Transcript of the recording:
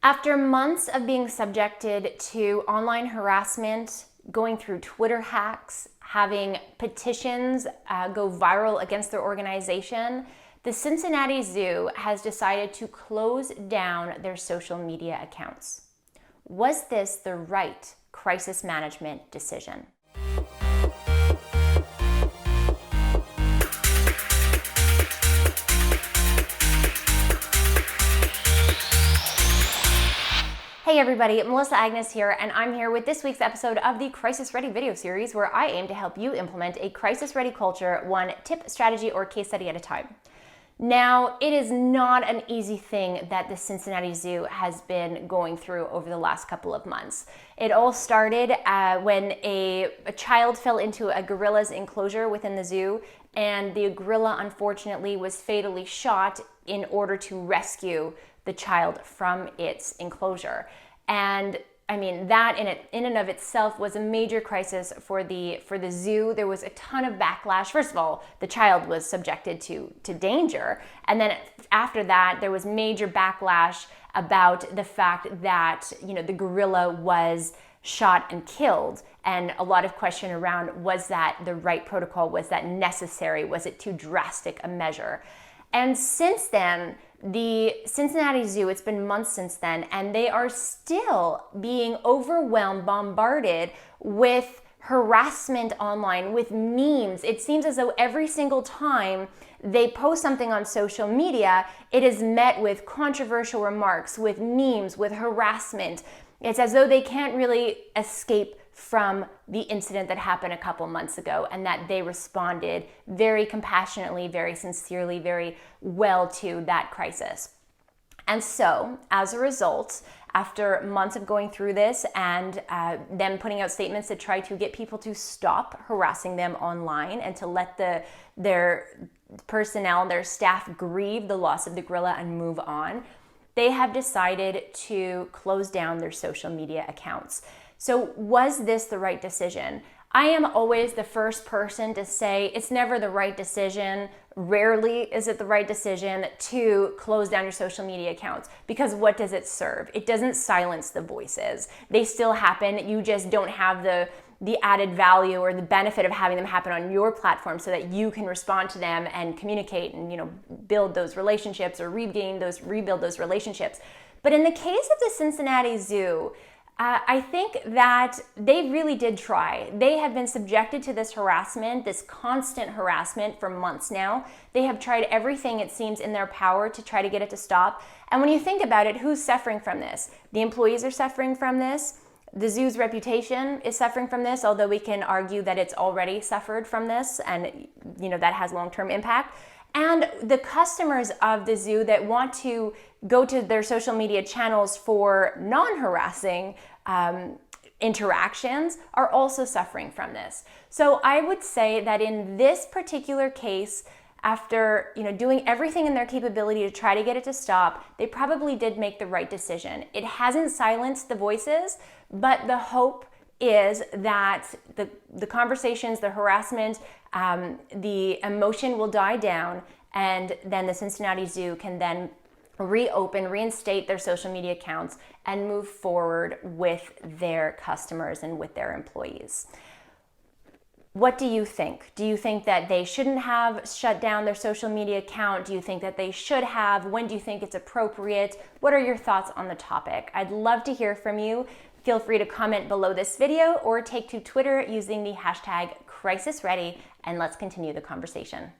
After months of being subjected to online harassment, going through Twitter hacks, having petitions go viral against their organization, the Cincinnati Zoo has decided to close down their social media accounts. Was this the right crisis management decision? Hey everybody, Melissa Agnes here, and I'm here with this week's episode of the Crisis Ready video series, where I aim to help you implement a crisis ready culture, one tip, strategy, or case study at a time. Now, it is not an easy thing that the Cincinnati Zoo has been going through over the last couple of months. It all started when a child fell into a gorilla's enclosure within the zoo, and the gorilla unfortunately was fatally shot in order to rescue the child from its enclosure. And I mean, that in and of itself was a major crisis for the zoo. There was a ton of backlash. First of all, the child was subjected to danger. And then after that, there was major backlash about the fact that, the gorilla was shot and killed. And a lot of question around, was that the right protocol? Was that necessary? Was it too drastic a measure? And since then, the Cincinnati Zoo, it's been months since then, and they are still being overwhelmed, bombarded with harassment online, with memes. It seems as though every single time they post something on social media, it is met with controversial remarks, with memes, with harassment. It's as though they can't really escape from the incident that happened a couple months ago, and that they responded very compassionately, very sincerely, very well to that crisis. And so, as a result, after months of going through this and them putting out statements to try to get people to stop harassing them online and to let their personnel, their staff grieve the loss of the gorilla and move on, they have decided to close down their social media accounts. So was this the right decision? I am always the first person to say it's never the right decision. Rarely is it the right decision to close down your social media accounts, because what does it serve? It doesn't silence the voices. They still happen. You just don't have the added value or the benefit of having them happen on your platform so that you can respond to them and communicate and build those relationships or rebuild those relationships. But in the case of the Cincinnati Zoo, I think that they really did try. They have been subjected to this harassment, this constant harassment for months now. They have tried everything, it seems, in their power to try to get it to stop. And when you think about it, who's suffering from this? The employees are suffering from this. The zoo's reputation is suffering from this, although we can argue that it's already suffered from this, and that has long-term impact. And the customers of the zoo that want to go to their social media channels for non-harassing interactions are also suffering from this. So I would say that in this particular case, after doing everything in their capability to try to get it to stop, they probably did make the right decision. It hasn't silenced the voices, but the hope is that the conversations, the harassment, the emotion will die down, and then the Cincinnati Zoo can then reinstate their social media accounts and move forward with their customers and with their employees. What do you think? Do you think that they shouldn't have shut down their social media account? Do you think that they should have? When do you think it's appropriate? What are your thoughts on the topic? I'd love to hear from you. Feel free to comment below this video or take to Twitter using the hashtag #CrisisReady, and let's continue the conversation.